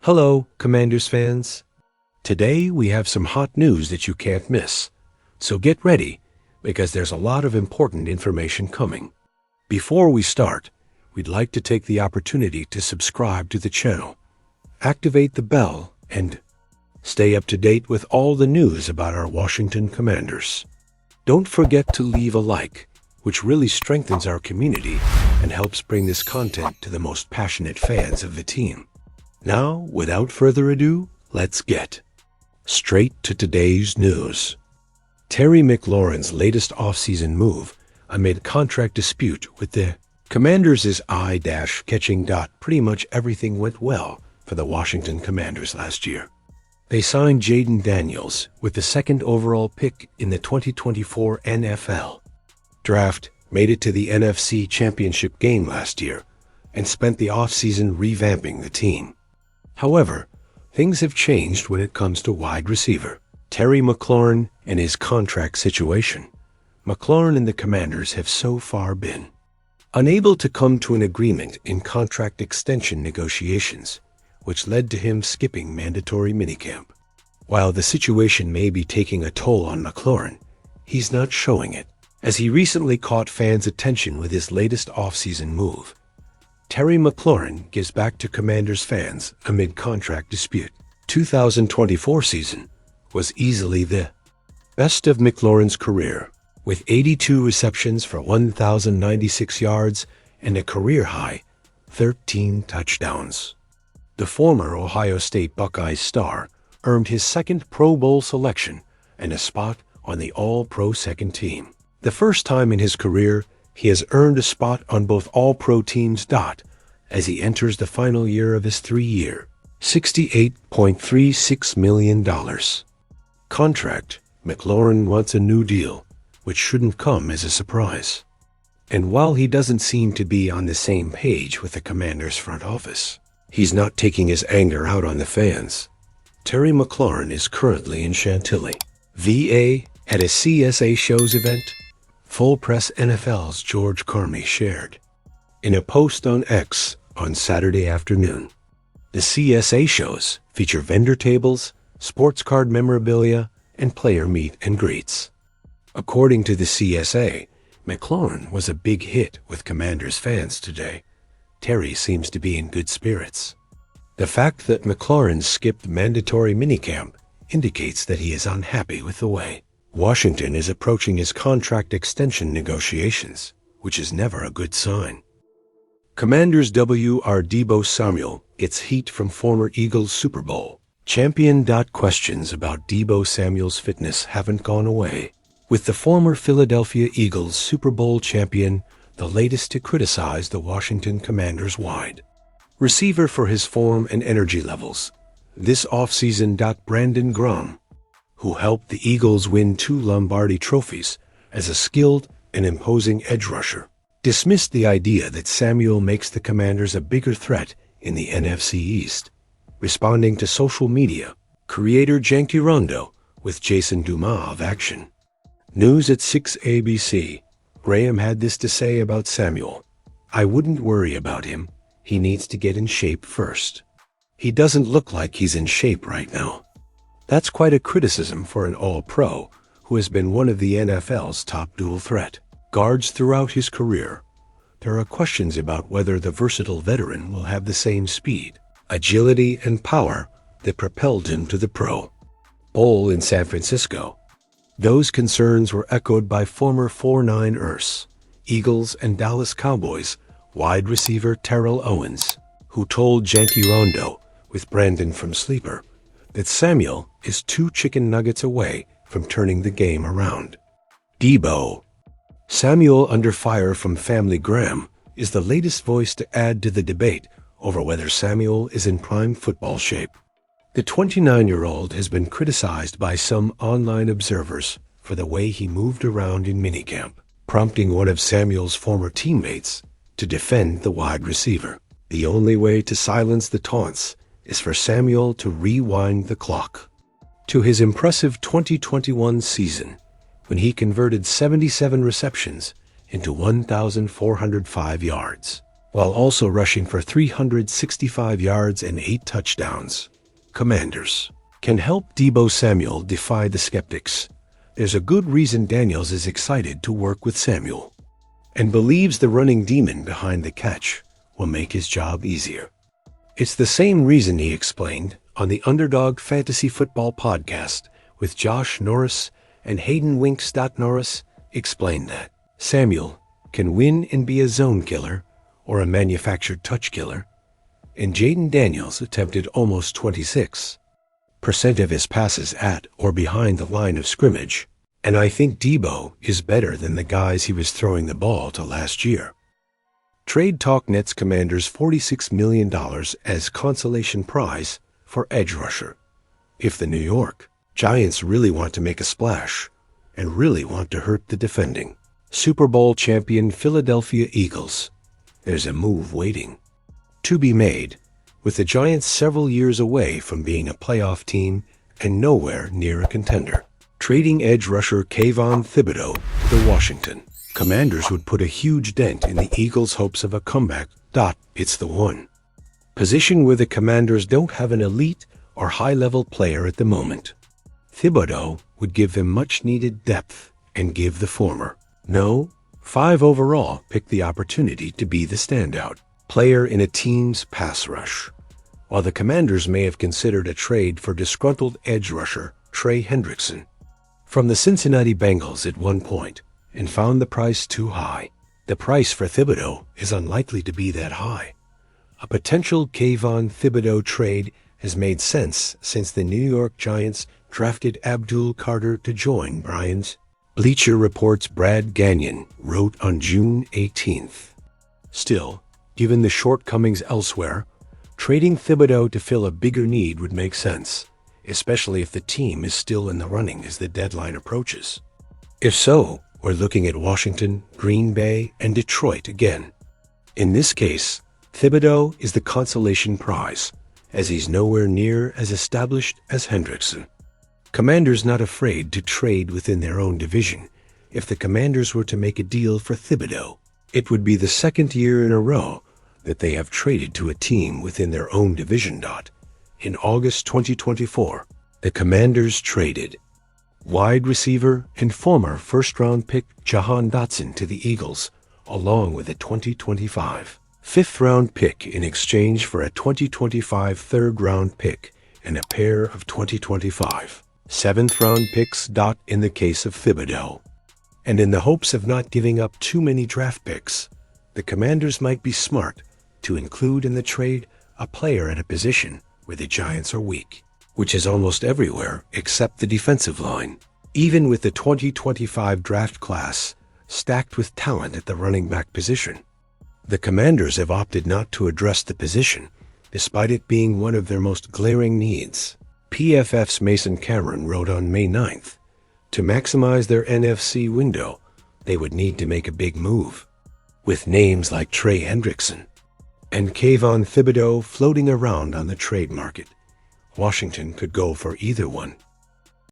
Hello, Commanders fans. Today we have some hot news that you can't miss. So get ready, because there's a lot of important information coming. Before we start, we'd like to take the opportunity to subscribe to the channel, activate the bell, and stay up to date with all the news about our Washington Commanders. Don't forget to leave a like, which really strengthens our community and helps bring this content to the most passionate fans of the team. Now, without further ado, let's get straight to today's news. Terry McLaurin's latest offseason move amid contract dispute with the Commanders is eye-catching. Pretty much everything went well for the Washington Commanders last year. They signed Jaden Daniels with the second overall pick in the 2024 NFL Draft, made it to the NFC Championship game last year, and spent the offseason revamping the team. However, things have changed when it comes to wide receiver Terry McLaurin and his contract situation. McLaurin and the Commanders have so far been unable to come to an agreement in contract extension negotiations, which led to him skipping mandatory minicamp. While the situation may be taking a toll on McLaurin, he's not showing it, as he recently caught fans' attention with his latest offseason move. Terry McLaurin gives back to Commanders fans amid contract dispute. 2024 season was easily the best of McLaurin's career, with 82 receptions for 1,096 yards and a career-high 13 touchdowns. The former Ohio State Buckeyes star earned his second Pro Bowl selection and a spot on the All-Pro second team. The first time in his career he has earned a spot on both All-Pro teams. As he enters the final year of his 3-year, $68.36 million contract, McLaurin wants a new deal, which shouldn't come as a surprise. And while he doesn't seem to be on the same page with the Commanders' front office, he's not taking his anger out on the fans. Terry McLaurin is currently in Chantilly, VA, at a CSA shows event. Full Press NFL's George Carmi shared in a post on X on Saturday afternoon. The CSA shows feature vendor tables, sports card memorabilia, and player meet and greets. According to the CSA, McLaurin was a big hit with Commanders fans today. Terry seems to be in good spirits. The fact that McLaurin skipped mandatory minicamp indicates that he is unhappy with the way Washington is approaching his contract extension negotiations, which is never a good sign. Commanders WR Debo Samuel gets heat from former Eagles Super Bowl champion. Questions about Debo Samuel's fitness haven't gone away, with the former Philadelphia Eagles Super Bowl champion the latest to criticize the Washington Commanders wide receiver for his form and energy levels this offseason. Brandon Graham, who helped the Eagles win 2 Lombardi trophies as a skilled and imposing edge rusher, dismissed the idea that Samuel makes the Commanders a bigger threat in the NFC East. Responding to social media, creator Janky Rondo with Jason Dumas of Action News at 6 ABC, Graham had this to say about Samuel: "I wouldn't worry about him. He needs to get in shape first. He doesn't look like he's in shape right now." That's quite a criticism for an All-Pro who has been one of the NFL's top dual threat guards throughout his career. There are questions about whether the versatile veteran will have the same speed, agility, and power that propelled him to the Pro Bowl in San Francisco. Those concerns were echoed by former 4'9" Eagles and Dallas Cowboys wide receiver Terrell Owens, who told Janky Rondo with Brandon from Sleeper that Samuel is 2 chicken nuggets away from turning the game around. Debo Samuel, under fire from Family Graham, is the latest voice to add to the debate over whether Samuel is in prime football shape. The 29-year-old has been criticized by some online observers for the way he moved around in minicamp, prompting one of Samuel's former teammates to defend the wide receiver. The only way to silence the taunts is for Samuel to rewind the clock to his impressive 2021 season, when he converted 77 receptions into 1,405 yards. while also rushing for 365 yards and 8 touchdowns. Commanders. Can help Debo Samuel defy the skeptics. There's a good reason Daniels is excited to work with Samuel, and believes the running demon behind the catch will make his job easier. It's the same reason he explained on the Underdog Fantasy Football podcast with Josh Norris and Hayden Winks. Norris explained that Samuel can win and be a zone killer or a manufactured touch killer, and Jaden Daniels attempted almost 26% of his passes at or behind the line of scrimmage, and I think Debo is better than the guys he was throwing the ball to last year. Trade Talk nets Commanders $46 million as consolation prize for edge rusher. If the New York Giants really want to make a splash and really want to hurt the defending Super Bowl champion Philadelphia Eagles, there's a move waiting to be made, with the Giants several years away from being a playoff team and nowhere near a contender. Trading edge rusher Kayvon Thibodeau to the Washington Commanders would put a huge dent in the Eagles' hopes of a comeback. It's the one position where the Commanders don't have an elite or high-level player at the moment. Thibodeau would give them much-needed depth and give the former 5 overall pick the opportunity to be the standout player in a team's pass rush, while the Commanders may have considered a trade for disgruntled edge rusher Trey Hendrickson from the Cincinnati Bengals at one point and found the price too high. The price for Thibodeau is unlikely to be that high. A potential Kayvon Thibodeau trade has made sense since the New York Giants drafted Abdul Carter to join Bryant's. Bleacher Report's Brad Gagnon wrote on June 18th. Still, given the shortcomings elsewhere, trading Thibodeau to fill a bigger need would make sense, especially if the team is still in the running as the deadline approaches. If so, we're looking at Washington, Green Bay, and Detroit again. In this case, Thibodeau is the consolation prize, as he's nowhere near as established as Hendrickson. Commanders not afraid to trade within their own division. If the Commanders were to make a deal for Thibodeau, it would be the second year in a row that they have traded to a team within their own division. In August 2024, the Commanders traded wide receiver and former first-round pick Jahan Dotson to the Eagles, along with a 2025 fifth-round pick in exchange for a 2025 third-round pick and a pair of 2025 seventh-round picks. In the case of Thibodeau, and in the hopes of not giving up too many draft picks, the Commanders might be smart to include in the trade a player at a position where the Giants are weak, which is almost everywhere except the defensive line. Even with the 2025 draft class stacked with talent at the running back position, the Commanders have opted not to address the position, despite it being one of their most glaring needs. PFF's Mason Cameron wrote on May 9th, to maximize their NFC window, they would need to make a big move. With names like Trey Hendrickson and Kayvon Thibodeau floating around on the trade market, Washington could go for either one.